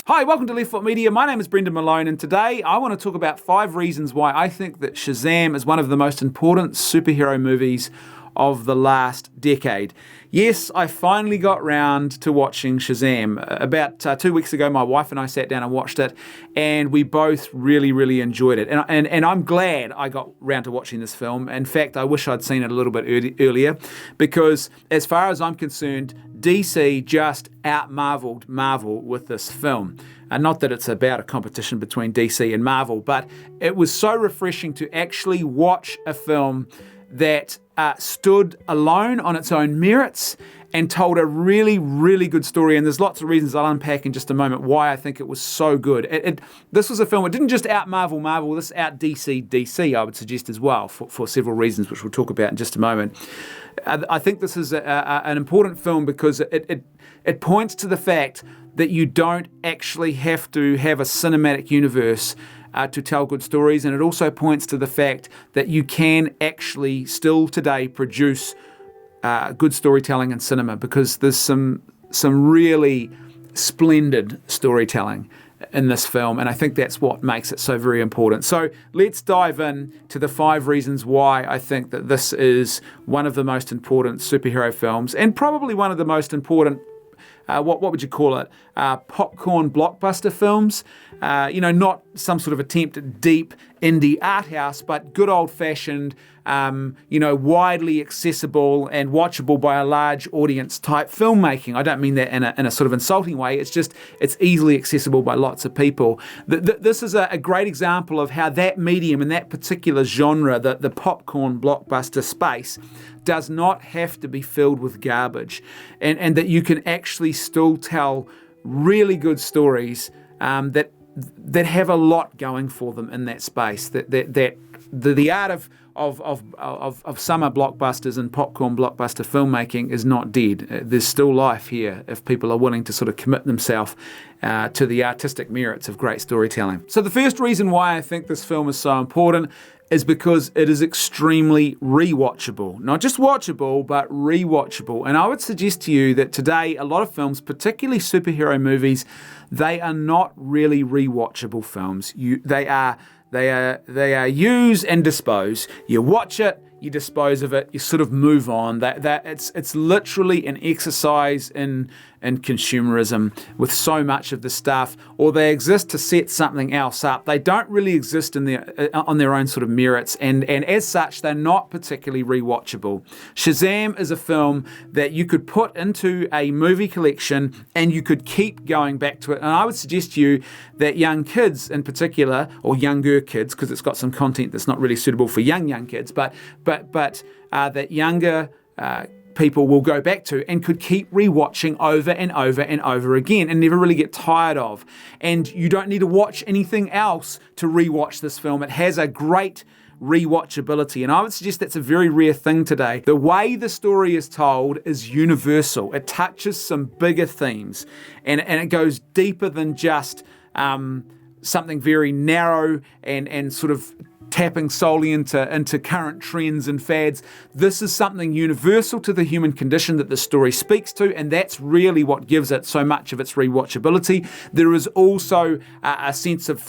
Hi, welcome to Left Foot Media. My name is Brendan Malone, and today I want to talk about 5 reasons why I think that Shazam is one of the most important superhero movies of the last decade. Yes, I finally got round to watching Shazam. About 2 weeks ago, my wife and I sat down and watched it, and we both really enjoyed it. And I'm glad I got round to watching this film. In fact, I wish I'd seen it a little bit earlier, because as far as I'm concerned, DC just out-Marveled Marvel with this film. Not that it's about a competition between DC and Marvel, but it was so refreshing to actually watch a film that stood alone on its own merits and told a really good story. And there's lots of reasons I'll unpack in just a moment why I think it was so good. This was a film, it didn't just out-Marvel Marvel, this out-DC, I would suggest as well, for several reasons, which we'll talk about in just a moment. I think this is an important film because it points to the fact that you don't actually have to have a cinematic universe to tell good stories, and it also points to the fact that you can actually still today produce good storytelling in cinema, because there's some really splendid storytelling in this film, and I think that's what makes it so very important. So let's dive in to the 5 reasons why I think that this is one of the most important superhero films, and probably one of the most important what would you call it? Popcorn blockbuster films. Not some sort of attempt at deep indie art house, but good old-fashioned, widely accessible and watchable by a large audience type filmmaking. I don't mean that in a sort of insulting way. It's just, it's easily accessible by lots of people. This is a great example of how that medium and that particular genre, the popcorn blockbuster space, does not have to be filled with garbage, and that you can actually still tell really good stories that have a lot going for them in that space. That the art of summer blockbusters and popcorn blockbuster filmmaking is not dead. There's still life here if people are willing to sort of commit themselves to the artistic merits of great storytelling. So the first reason why I think this film is so important is because it is extremely rewatchable. Not just watchable, but rewatchable. And I would suggest to you that today, a lot of films, particularly superhero movies, they are not really rewatchable films. They are use and dispose. You watch it, you dispose of it, you sort of move on. It's literally an exercise in consumerism with so much of the stuff, or they exist to set something else up. They don't really exist on their own sort of merits, and as such, they're not particularly rewatchable. Shazam is a film that you could put into a movie collection and you could keep going back to it. And I would suggest to you that young kids in particular, or younger kids, because it's got some content that's not really suitable for young kids, but that younger people will go back to and could keep rewatching over and over again and never really get tired of. And you don't need to watch anything else to rewatch this film. It has a great rewatchability, and I would suggest that's a very rare thing today. The way the story is told is universal. It touches some bigger themes, and it goes deeper than just something very narrow and sort of tapping solely into current trends and fads. This is something universal to the human condition that the story speaks to, and that's really what gives it so much of its rewatchability. There is also a sense of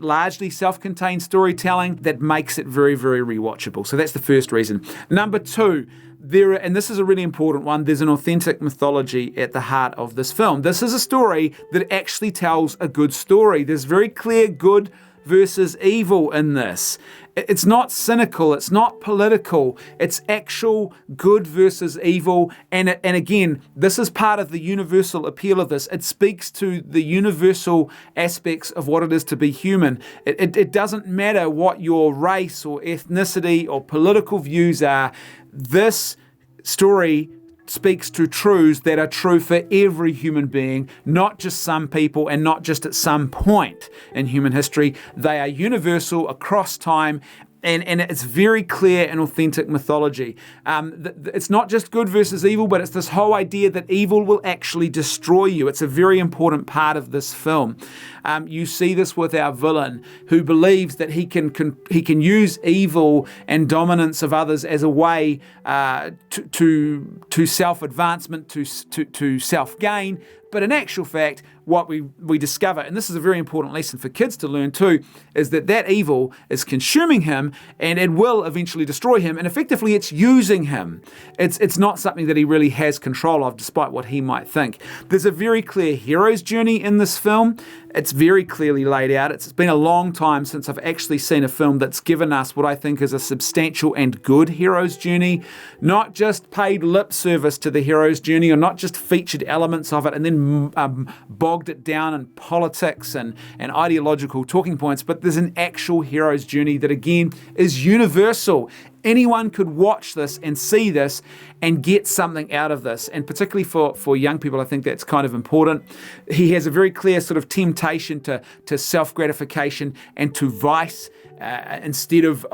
largely self-contained storytelling that makes it very rewatchable. So that's the first reason. Number 2, and this is a really important one, there's an authentic mythology at the heart of this film. This is a story that actually tells a good story. There's very clear good versus evil in this. It's not cynical, it's not political, it's actual good versus evil. And again, this is part of the universal appeal of this. It speaks to the universal aspects of what it is to be human. It doesn't matter what your race or ethnicity or political views are. This story speaks to truths that are true for every human being, not just some people and not just at some point in human history. They are universal across time, and it's very clear and authentic mythology. It's not just good versus evil, but it's this whole idea that evil will actually destroy you. It's a very important part of this film. You see this with our villain, who believes that he can use evil and dominance of others as a way to self-advancement, to self-gain. But in actual fact, what we discover, and this is a very important lesson for kids to learn too, is that evil is consuming him and it will eventually destroy him, and effectively it's using him. It's not something that he really has control of, despite what he might think. There's a very clear hero's journey in this film. It's very clearly laid out. It's been a long time since I've actually seen a film that's given us what I think is a substantial and good hero's journey, not just paid lip service to the hero's journey or not just featured elements of it and then bogged it down in politics and ideological talking points, but there's an actual hero's journey that, again, is universal. Anyone could watch this and see this and get something out of this. And particularly for young people, I think that's kind of important. He has a very clear sort of temptation to self-gratification and to vice instead of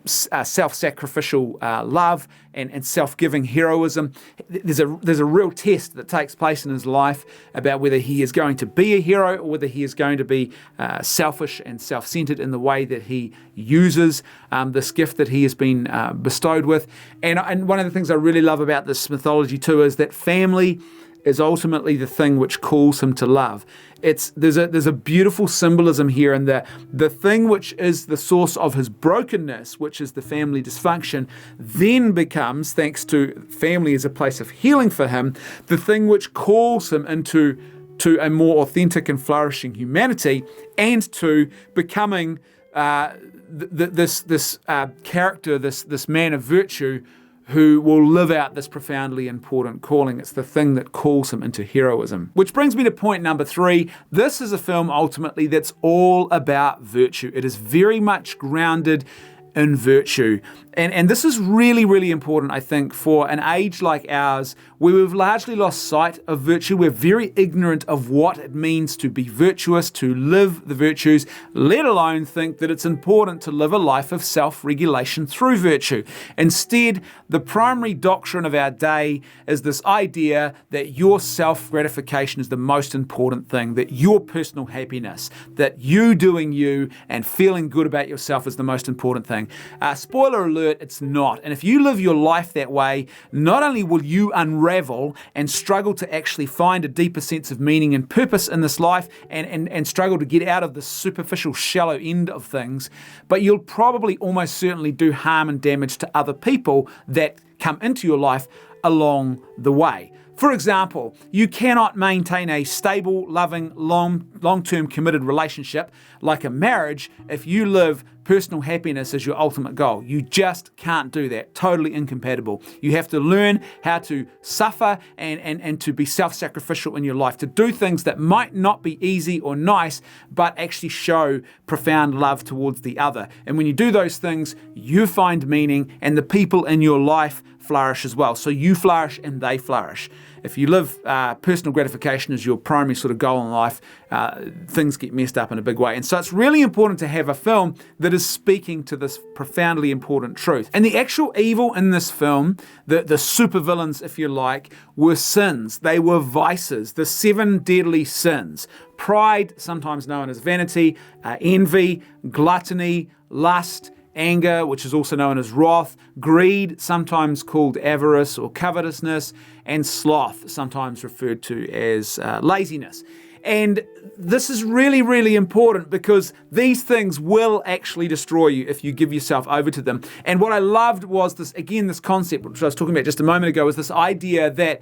self-sacrificial love and self-giving heroism. There's a real test that takes place in his life about whether he is going to be a hero or whether he is going to be selfish and self-centered in the way that he uses this gift that he has been bestowed with. And one of the things I really love about this mythology too is that family is ultimately the thing which calls him to love. There's a beautiful symbolism here in the thing which is the source of his brokenness, which is the family dysfunction, then becomes, thanks to family as a place of healing for him, the thing which calls him into a more authentic and flourishing humanity, and to becoming this character, this man of virtue, who will live out this profoundly important calling. It's the thing that calls him into heroism. Which brings me to point number 3. This is a film ultimately that's all about virtue. It is very much grounded in virtue. And this is really, really important, I think, for an age like ours, where we've largely lost sight of virtue. We're very ignorant of what it means to be virtuous, to live the virtues, let alone think that it's important to live a life of self-regulation through virtue. Instead, the primary doctrine of our day is this idea that your self-gratification is the most important thing, that your personal happiness, that you doing you and feeling good about yourself is the most important thing. Spoiler alert, it's not. And if you live your life that way, not only will you unravel and struggle to actually find a deeper sense of meaning and purpose in this life and struggle to get out of the superficial, shallow end of things, but you'll probably almost certainly do harm and damage to other people that come into your life along the way. For example, you cannot maintain a stable, loving, long-term committed relationship like a marriage if you live personal happiness as your ultimate goal. You just can't do that. Totally incompatible. You have to learn how to suffer and to be self-sacrificial in your life, to do things that might not be easy or nice, but actually show profound love towards the other. And when you do those things, you find meaning and the people in your life flourish as well. So you flourish and they flourish. If you live personal gratification as your primary sort of goal in life, things get messed up in a big way. And so it's really important to have a film that is speaking to this profoundly important truth. And the actual evil in this film, the supervillains, if you like, were sins. They were vices, the 7 deadly sins. Pride, sometimes known as vanity, envy, gluttony, lust, anger, which is also known as wrath, greed, sometimes called avarice or covetousness, and sloth, sometimes referred to as laziness. And this is really, really important because these things will actually destroy you if you give yourself over to them. And what I loved was this concept, which I was talking about just a moment ago, was this idea that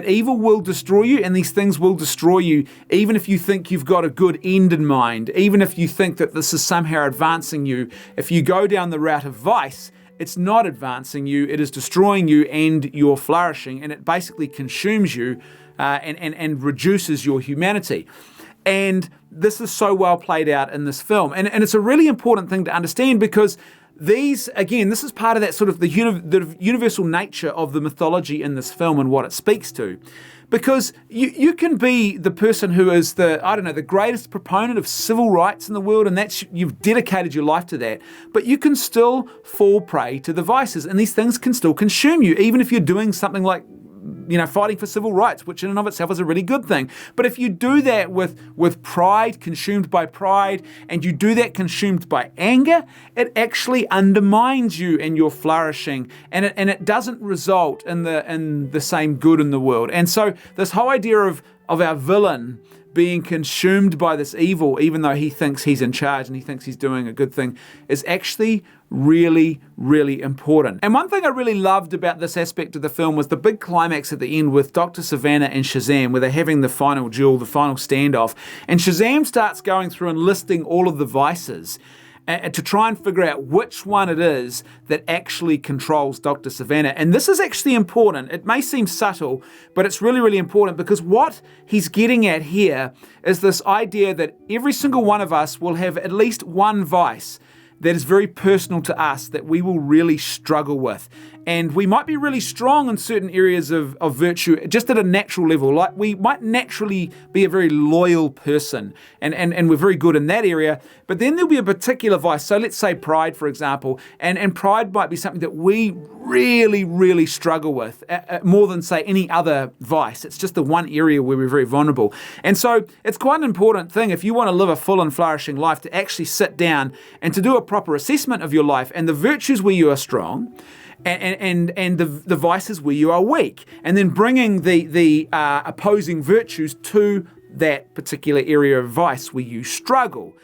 evil will destroy you and these things will destroy you, even if you think you've got a good end in mind, even if you think that this is somehow advancing you. If you go down the route of vice, it's not advancing you, it is destroying you and your flourishing, and it basically consumes you and reduces your humanity. And this is so well played out in this film. And it's a really important thing to understand because this is part of that sort of the universal nature of the mythology in this film and what it speaks to. Because you can be the person who is the greatest proponent of civil rights in the world, and you've dedicated your life to that, but you can still fall prey to the vices, and these things can still consume you, even if you're doing something like fighting for civil rights, which in and of itself is a really good thing. But if you do that with pride, consumed by pride, and you do that consumed by anger, it actually undermines you and your flourishing, and it doesn't result in the same good in the world. And so this whole idea of of our villain being consumed by this evil, even though he thinks he's in charge and he thinks he's doing a good thing, is actually really, really important. And one thing I really loved about this aspect of the film was the big climax at the end with Dr. Savannah and Shazam, where they're having the final duel, the final standoff. And Shazam starts going through and listing all of the vices to try and figure out which one it is that actually controls Dr. Savannah. And this is actually important. It may seem subtle, but it's really, really important, because what he's getting at here is this idea that every single one of us will have at least one vice that is very personal to us that we will really struggle with. And we might be really strong in certain areas of virtue, just at a natural level. Like we might naturally be a very loyal person, and we're very good in that area. But then there'll be a particular vice. So let's say pride, for example. And pride might be something that we really, really struggle with, more than, say, any other vice. It's just the one area where we're very vulnerable. And so it's quite an important thing, if you want to live a full and flourishing life, to actually sit down and to do a proper assessment of your life and the virtues where you are strong, and the vices where you are weak, and then bringing the opposing virtues to that particular area of vice where you struggle.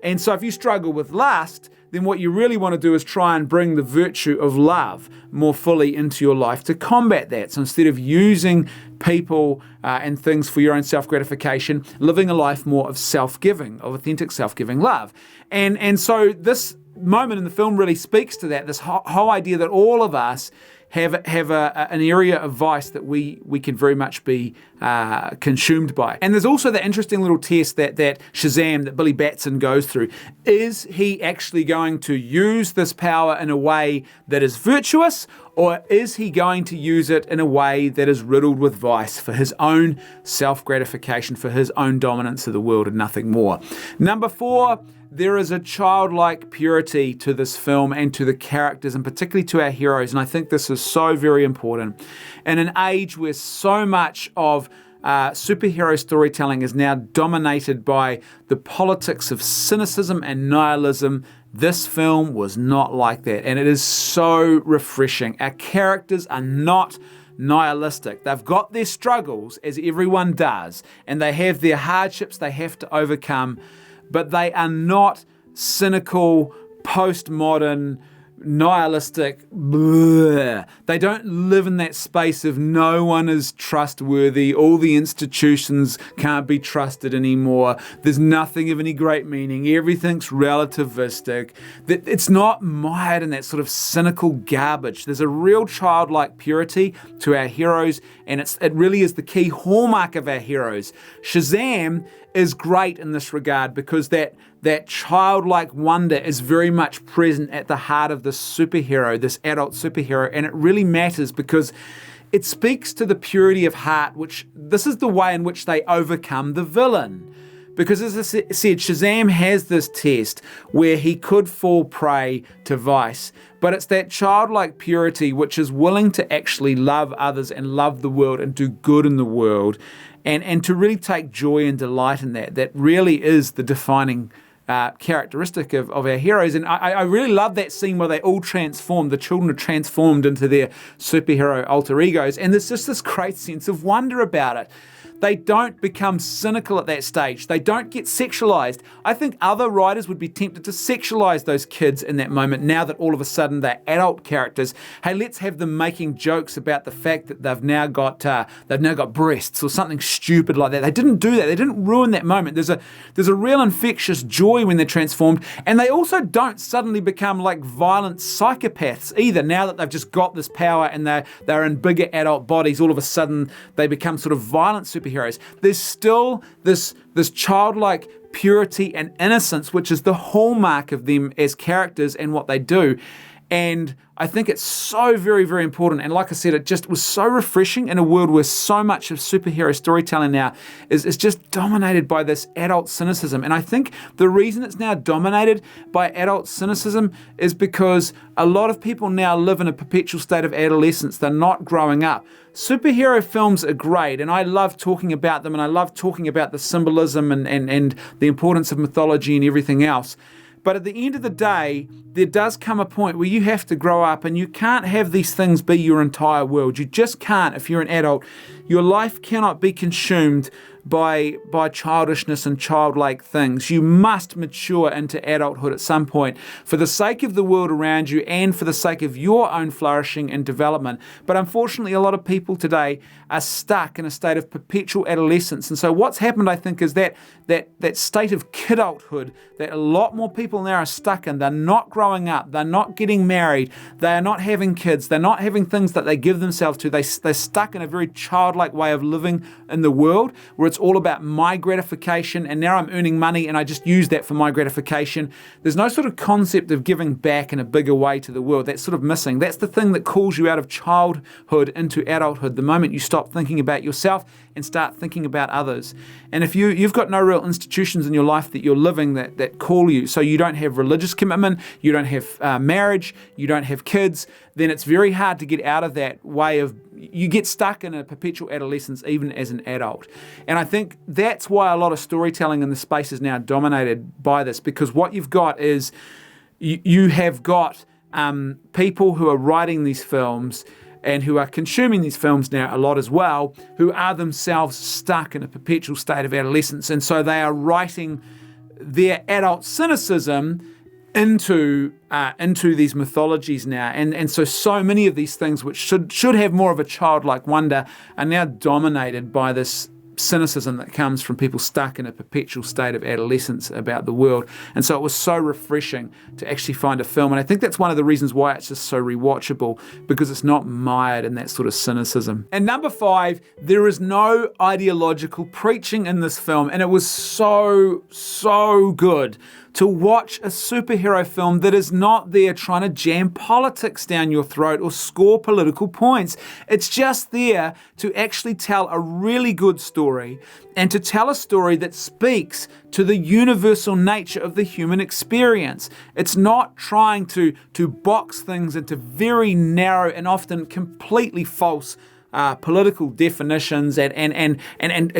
And so if you struggle with lust, then what you really want to do is try and bring the virtue of love more fully into your life to combat that. So instead of using people and things for your own self-gratification, living a life more of self-giving, of authentic self-giving love. And so this moment in the film really speaks to that, this whole idea that all of us have an area of vice that we can very much be consumed by. And there's also the interesting little test that Shazam, that Billy Batson goes through. Is he actually going to use this power in a way that is virtuous, or is he going to use it in a way that is riddled with vice for his own self-gratification, for his own dominance of the world and nothing more? Number 4, there is a childlike purity to this film and to the characters, and particularly to our heroes. And I think this is so very important. In an age where so much of superhero storytelling is now dominated by the politics of cynicism and nihilism, this film was not like that. And it is so refreshing. Our characters are not nihilistic. They've got their struggles, as everyone does, and they have their hardships they have to overcome, but they are not cynical, postmodern, nihilistic. Bleh. They don't live in that space of no one is trustworthy, all the institutions can't be trusted anymore, there's nothing of any great meaning, everything's relativistic. It's not mired in that sort of cynical garbage. There's a real childlike purity to our heroes, and it really is the key hallmark of our heroes. Shazam is great in this regard, because that childlike wonder is very much present at the heart of this superhero, this adult superhero, and it really matters because it speaks to the purity of heart, which this is the way in which they overcome the villain. Because as I said, Shazam has this test where he could fall prey to vice, but it's that childlike purity which is willing to actually love others and love the world and do good in the world, and to really take joy and delight in that really is the defining characteristic of our heroes. And I really love that scene where they all transform. The children are transformed into their superhero alter egos, and there's just this great sense of wonder about it. They don't become cynical at that stage. They don't get sexualized. I think other writers would be tempted to sexualize those kids in that moment, now that all of a sudden they're adult characters. Hey, let's have them making jokes about the fact that they've now got breasts or something stupid like that. They didn't do that. They didn't ruin that moment. There's a real infectious joy when they're transformed, and they also don't suddenly become like violent psychopaths either. Now that they've just got this power and they're in bigger adult bodies, all of a sudden they become sort of violent superheroes. There's still this childlike purity and innocence, which is the hallmark of them as characters and what they do. And I think it's so very, very important. And like I said, it just was so refreshing in a world where so much of superhero storytelling now is just dominated by this adult cynicism. And I think the reason it's now dominated by adult cynicism is because a lot of people now live in a perpetual state of adolescence. They're not growing up. Superhero films are great, and I love talking about them, and I love talking about the symbolism and the importance of mythology and everything else. But at the end of the day, there does come a point where you have to grow up, and you can't have these things be your entire world. You just can't if you're an adult. Your life cannot be consumed by childishness and childlike things. You must mature into adulthood at some point for the sake of the world around you and for the sake of your own flourishing and development. But unfortunately, a lot of people today are stuck in a state of perpetual adolescence. And so what's happened, I think, is that state of kidulthood that a lot more people now are stuck in. They're not growing up. They're not getting married. They are not having kids. They're not having things that they give themselves to. They're stuck in a very childlike way of living in the world where it's all about my gratification, and now I'm earning money and I just use that for my gratification. There's no sort of concept of giving back in a bigger way to the world. That's sort of missing. That's the thing that calls you out of childhood into adulthood, the moment you stop thinking about yourself and start thinking about others. And if you've got no real institutions in your life that you're living that call you, so you don't have religious commitment, you don't have marriage, you don't have kids, then it's very hard to get out of that way of, you get stuck in a perpetual adolescence even as an adult. And I think that's why a lot of storytelling in the space is now dominated by this, because what you've got is you have got people who are writing these films and who are consuming these films now a lot as well, who are themselves stuck in a perpetual state of adolescence. And so they are writing their adult cynicism into these mythologies now. And so many of these things which should have more of a childlike wonder are now dominated by this cynicism that comes from people stuck in a perpetual state of adolescence about the world. And so it was so refreshing to actually find a film. And I think that's one of the reasons why it's just so rewatchable, because it's not mired in that sort of cynicism. And number 5, there is no ideological preaching in this film. And it was so good to watch a superhero film that is not there trying to jam politics down your throat or score political points. It's just there to actually tell a really good story, and to tell a story that speaks to the universal nature of the human experience. It's not trying to box things into very narrow and often completely false political definitions and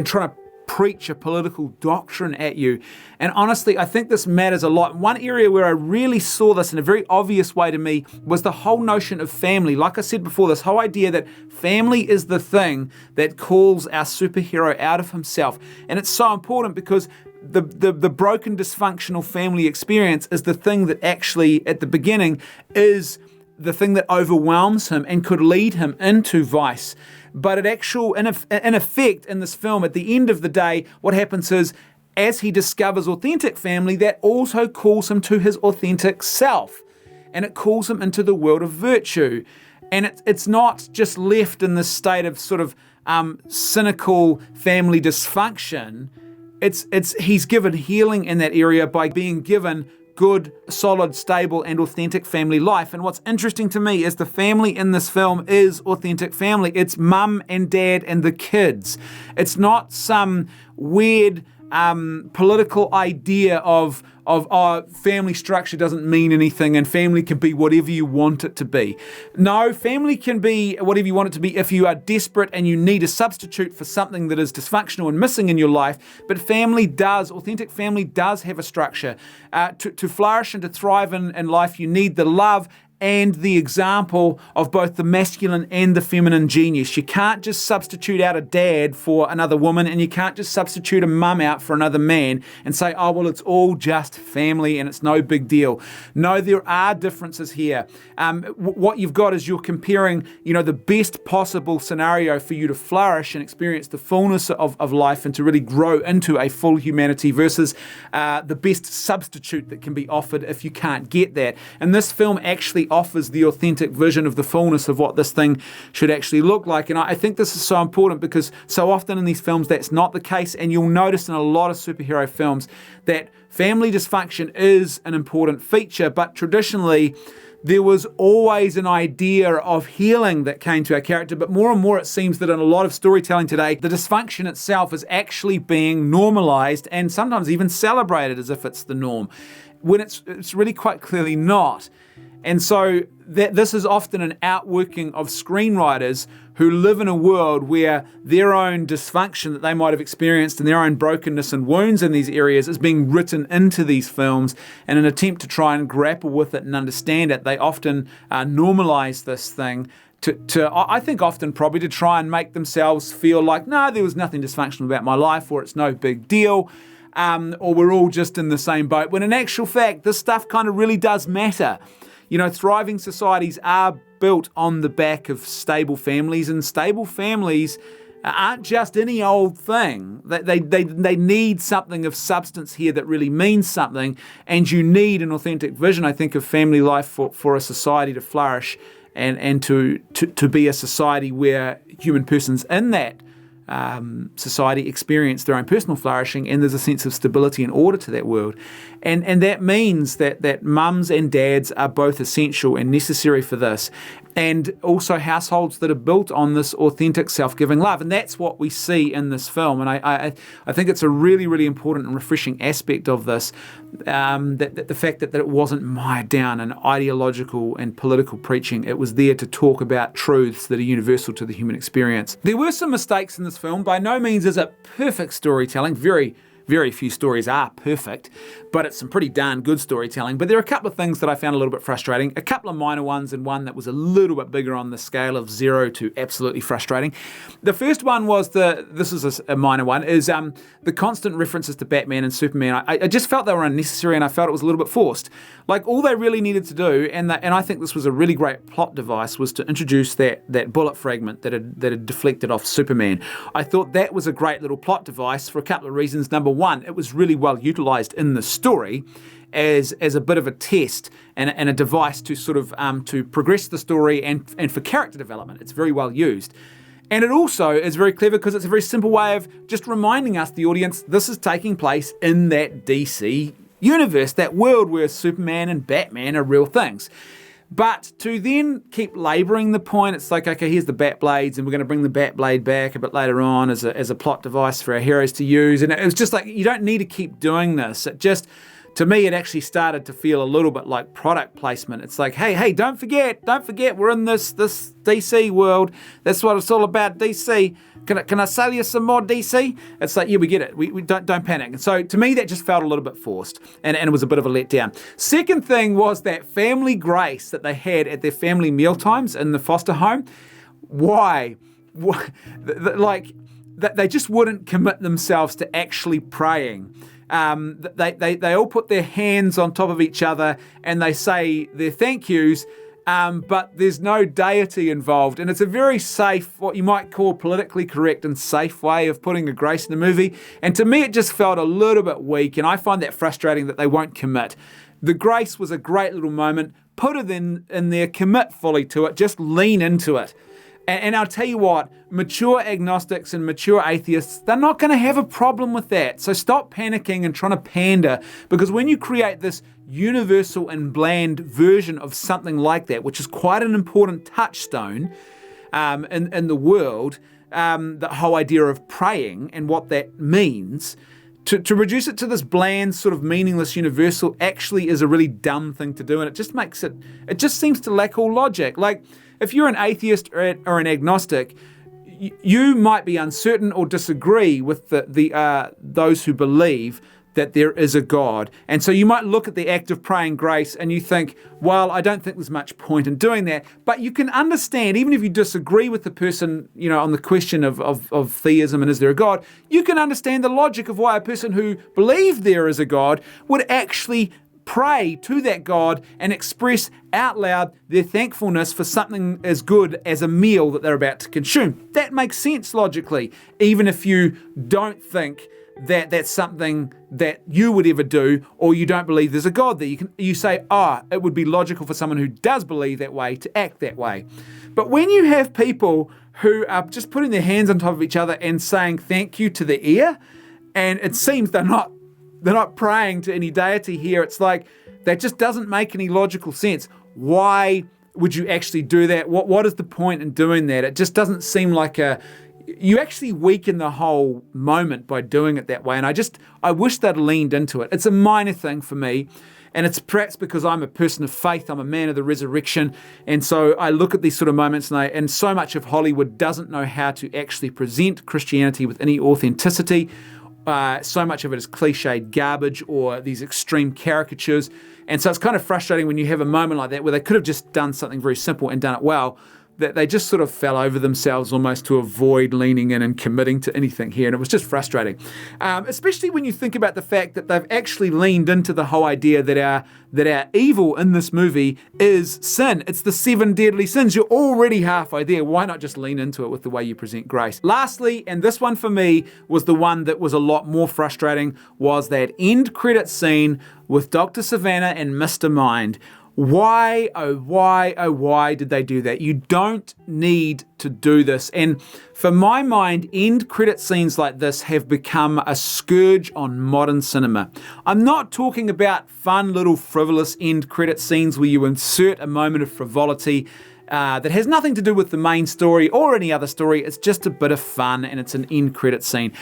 trying to preach a political doctrine at you. And honestly, I think this matters a lot. One area where I really saw this in a very obvious way to me was the whole notion of family. Like I said before, this whole idea that family is the thing that calls our superhero out of himself. And it's so important because the broken, dysfunctional family experience is the thing that actually, at the beginning, is the thing that overwhelms him and could lead him into vice. But in effect, in this film, at the end of the day, what happens is, as he discovers authentic family, that also calls him to his authentic self. And it calls him into the world of virtue. And it's not just left in this state of sort of cynical family dysfunction. He's given healing in that area by being given good, solid, stable, and authentic family life. And what's interesting to me is the family in this film is authentic family. It's mum and dad and the kids. It's not some weird political idea of family structure doesn't mean anything and family can be whatever you want it to be. No, family can be whatever you want it to be if you are desperate and you need a substitute for something that is dysfunctional and missing in your life. But authentic family does have a structure. To flourish and to thrive in life, you need the love and the example of both the masculine and the feminine genius. You can't just substitute out a dad for another woman, and you can't just substitute a mum out for another man and say, oh, well, it's all just family and it's no big deal. No, there are differences here. What you've got is you're comparing, the best possible scenario for you to flourish and experience the fullness of life and to really grow into a full humanity versus the best substitute that can be offered if you can't get that. And this film actually offers the authentic vision of the fullness of what this thing should actually look like. And I think this is so important because so often in these films that's not the case, and you'll notice in a lot of superhero films that family dysfunction is an important feature, but traditionally there was always an idea of healing that came to our character, but more and more it seems that in a lot of storytelling today, the dysfunction itself is actually being normalized and sometimes even celebrated as if it's the norm, when it's really quite clearly not. And so this is often an outworking of screenwriters who live in a world where their own dysfunction that they might have experienced and their own brokenness and wounds in these areas is being written into these films. In an attempt to try and grapple with it and understand it, they often normalize this thing to I think often probably to try and make themselves feel like, no, there was nothing dysfunctional about my life, or it's no big deal, or we're all just in the same boat, when in actual fact, this stuff kind of really does matter. Thriving societies are built on the back of stable families, and stable families aren't just any old thing. They need something of substance here that really means something, and you need an authentic vision, I think, of family life for a society to flourish and to be a society where human persons in that society experience their own personal flourishing, and there's a sense of stability and order to that world. And that means that mums and dads are both essential and necessary for this, and also households that are built on this authentic self-giving love. And that's what we see in this film. And I think it's a really, really important and refreshing aspect of this, that the fact that it wasn't mired down in ideological and political preaching. It was there to talk about truths that are universal to the human experience. There were some mistakes in this film. By no means is it perfect storytelling. Very few stories are perfect, but it's some pretty darn good storytelling. But there are a couple of things that I found a little bit frustrating, a couple of minor ones, and one that was a little bit bigger on the scale of 0 to absolutely frustrating. The first one was this is a minor one, is the constant references to Batman and Superman. I just felt they were unnecessary, and I felt it was a little bit forced. Like, all they really needed to do, and I think this was a really great plot device, was to introduce that bullet fragment that had deflected off Superman. I thought that was a great little plot device for a couple of reasons. Number one, it was really well utilised in the story as a bit of a test and a device to sort of to progress the story and for character development. It's very well used. And it also is very clever because it's a very simple way of just reminding us, the audience, this is taking place in that DC universe, that world where Superman and Batman are real things. But to then keep labouring the point, it's like, okay, here's the Batblades, and we're going to bring the Batblade back a bit later on as a plot device for our heroes to use. And it was just like, you don't need to keep doing this. It just, to me, it actually started to feel a little bit like product placement. It's like, hey, don't forget, we're in this DC world. That's what it's all about, DC. Can I sell you some more DC? It's like, yeah, we get it. We don't panic. And so to me, that just felt a little bit forced, and it was a bit of a letdown. Second thing was that family grace that they had at their family mealtimes in the foster home. Why? Like, they just wouldn't commit themselves to actually praying. They all put their hands on top of each other and they say their thank yous, but there's no deity involved. And it's a very safe, what you might call politically correct and safe way of putting a grace in a movie. And to me, it just felt a little bit weak, and I find that frustrating that they won't commit. The grace was a great little moment. Put it in there, commit fully to it, just lean into it. And I'll tell you what, mature agnostics and mature atheists, they're not going to have a problem with that. So stop panicking and trying to pander, because when you create this universal and bland version of something like that, which is quite an important touchstone in the world, the whole idea of praying and what that means, to reduce it to this bland, sort of meaningless universal actually is a really dumb thing to do. And it just seems to lack all logic. Like, if you're an atheist or an agnostic, you might be uncertain or disagree with those who believe that there is a God. And so you might look at the act of praying grace and you think, well, I don't think there's much point in doing that. But you can understand, even if you disagree with the person, on the question of theism and is there a God, you can understand the logic of why a person who believed there is a God would actually pray to that God and express out loud their thankfulness for something as good as a meal that they're about to consume. That makes sense logically, even if you don't think that that's something that you would ever do, or you don't believe there's a God there. You say, it would be logical for someone who does believe that way to act that way. But when you have people who are just putting their hands on top of each other and saying thank you to the ear, and it seems they're not praying to any deity here. It's like, that just doesn't make any logical sense. Why would you actually do that? What is the point in doing that? It just doesn't seem like you actually weaken the whole moment by doing it that way. And I wish they'd leaned into it. It's a minor thing for me. And it's perhaps because I'm a person of faith, I'm a man of the resurrection, and so I look at these sort of moments, and so much of Hollywood doesn't know how to actually present Christianity with any authenticity. So much of it is cliched garbage or these extreme caricatures. And so it's kind of frustrating when you have a moment like that where they could have just done something very simple and done it well, that they just sort of fell over themselves almost to avoid leaning in and committing to anything here. And it was just frustrating, especially when you think about the fact that they've actually leaned into the whole idea that our evil in this movie is sin. It's the 7 deadly sins. You're already halfway there. Why not just lean into it with the way you present grace? Lastly, and this one for me was the one that was a lot more frustrating, was that end credit scene with Dr. Savannah and Mr. Mind. Why, oh why did they do that? You don't need to do this. And for my mind, end credit scenes like this have become a scourge on modern cinema. I'm not talking about fun little frivolous end credit scenes where you insert a moment of frivolity that has nothing to do with the main story or any other story. It's just a bit of fun and it's an end credit scene.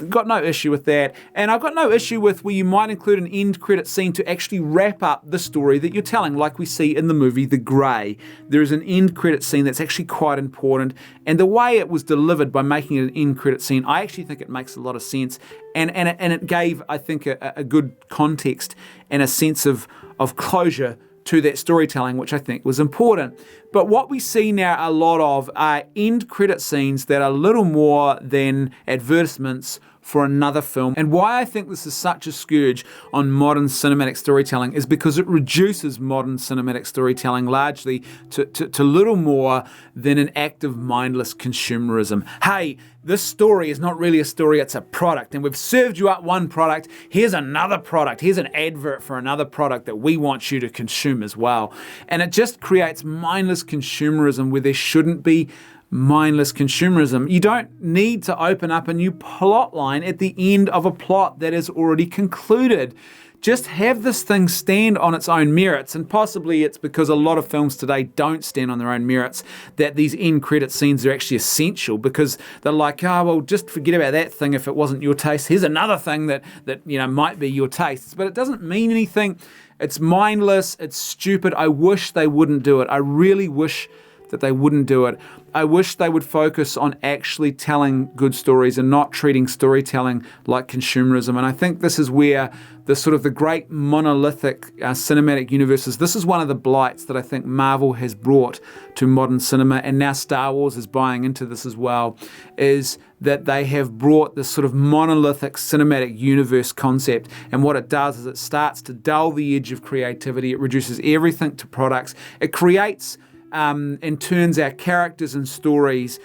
Got no issue with that. And I've got no issue with where you might include an end credit scene to actually wrap up the story that you're telling, like we see in the movie The Grey. There is an end credit scene that's actually quite important. And the way it was delivered by making it an end credit scene, I actually think it makes a lot of sense. And it gave, I think, a good context and a sense of closure to that storytelling, which I think was important. But what we see now a lot of are end credit scenes that are little more than advertisements for another film. And why I think this is such a scourge on modern cinematic storytelling is because it reduces modern cinematic storytelling largely to little more than an act of mindless consumerism. Hey, this story is not really a story, it's a product. And we've served you up one product, here's another product, here's an advert for another product that we want you to consume as well. And it just creates mindless consumerism where there shouldn't be mindless consumerism. You don't need to open up a new plot line at the end of a plot that is already concluded. Just have this thing stand on its own merits, and possibly it's because a lot of films today don't stand on their own merits that these end credit scenes are actually essential, because they're like, oh, well, just forget about that thing if it wasn't your taste. Here's another thing that might be your taste, but it doesn't mean anything. It's mindless, it's stupid. I wish they wouldn't do it. I really wish that they wouldn't do it. I wish they would focus on actually telling good stories and not treating storytelling like consumerism. And I think this is where the great monolithic cinematic universes, this is one of the blights that I think Marvel has brought to modern cinema, and now Star Wars is buying into this as well, is that they have brought this sort of monolithic cinematic universe concept. And what it does is it starts to dull the edge of creativity. It reduces everything to products. It creates and turns our characters and stories,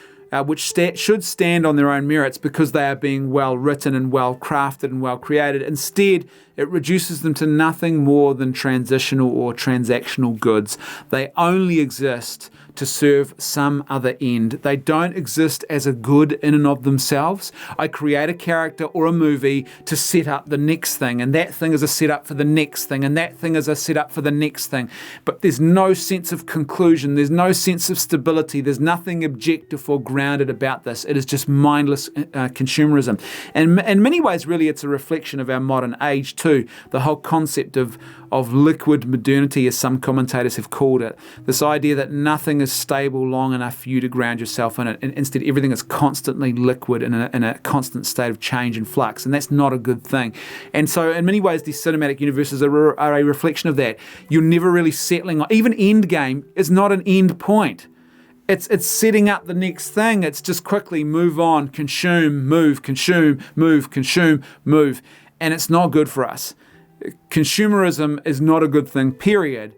which should stand on their own merits because they are being well written and well crafted and well created. Instead, it reduces them to nothing more than transitional or transactional goods. They only exist to serve some other end. They don't exist as a good in and of themselves. I create a character or a movie to set up the next thing, and that thing is a setup for the next thing, and that thing is a setup for the next thing. But there's no sense of conclusion. There's no sense of stability. There's nothing objective or grounded about this. It is just mindless consumerism. And in many ways, really, it's a reflection of our modern age too. The whole concept of liquid modernity, as some commentators have called it. This idea that nothing is stable long enough for you to ground yourself in it. And instead, everything is constantly liquid in a constant state of change and flux. And that's not a good thing. And so in many ways, these cinematic universes are a reflection of that. You're never really settling on. Even Endgame is not an end point. It's setting up the next thing. It's just quickly move on, consume, move, consume, move, consume, move. And it's not good for us. Consumerism is not a good thing, period.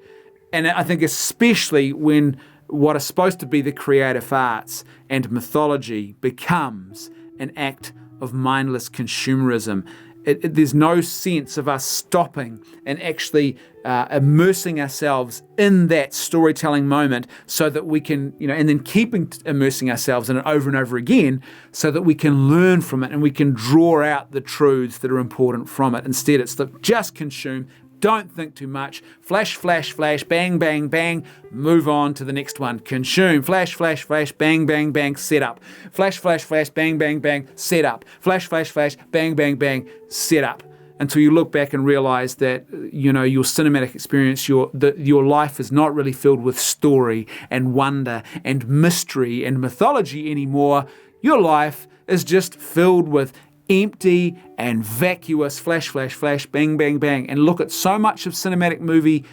And I think especially when what is supposed to be the creative arts and mythology becomes an act of mindless consumerism. There's no sense of us stopping and actually immersing ourselves in that storytelling moment so that we can, and then keeping immersing ourselves in it over and over again so that we can learn from it and we can draw out the truths that are important from it. Instead, it's just consume. Don't think too much. Flash, flash, flash, bang, bang, bang. Move on to the next one. Consume. Flash, flash, flash, bang, bang, bang. Set up. Flash, flash, flash, bang, bang, bang. Set up. Flash, flash, flash, bang, bang, bang. Set up. until you look back and realize that, your cinematic experience, your life is not really filled with story and wonder and mystery and mythology anymore. Your life is just filled with empty and vacuous flash, flash, flash, bang, bang, bang. And look, at so much of cinematic movie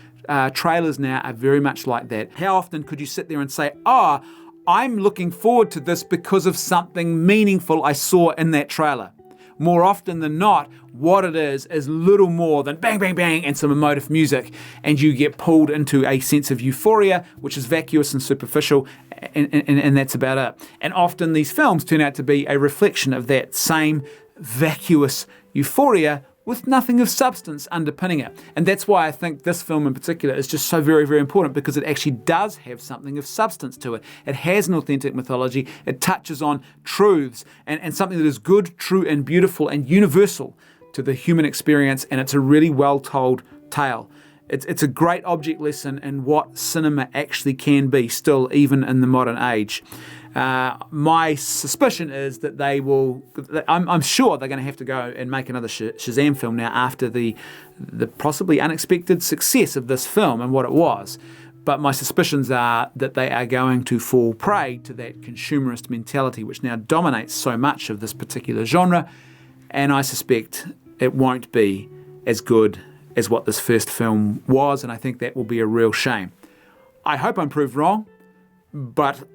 trailers now are very much like that. How often could you sit there and say, I'm looking forward to this because of something meaningful I saw in that trailer? More often than not, what it is little more than bang, bang, bang, and some emotive music, and you get pulled into a sense of euphoria, which is vacuous and superficial, and that's about it. And often these films turn out to be a reflection of that same vacuous euphoria with nothing of substance underpinning it. And that's why I think this film in particular is just so very, very important, because it actually does have something of substance to it. It has an authentic mythology. It touches on truths and something that is good, true, and beautiful and universal to the human experience, and it's a really well-told tale. It's a great object lesson in what cinema actually can be, still, even in the modern age. My suspicion is that I'm sure they're going to have to go and make another Shazam film now after the possibly unexpected success of this film and what it was. But my suspicions are that they are going to fall prey to that consumerist mentality which now dominates so much of this particular genre, and I suspect it won't be as good as what this first film was, and I think that will be a real shame. I hope I'm proved wrong, but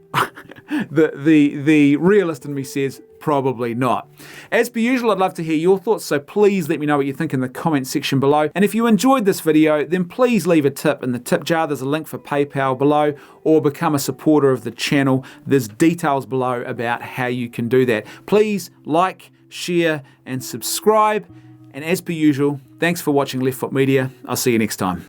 the realist in me says probably not. As per usual, I'd love to hear your thoughts, so please let me know what you think in the comment section below. And if you enjoyed this video, then please leave a tip in the tip jar. There's a link for PayPal below, or become a supporter of the channel. There's details below about how you can do that. Please like, share, and subscribe. And as per usual, thanks for watching Left Foot Media. I'll see you next time.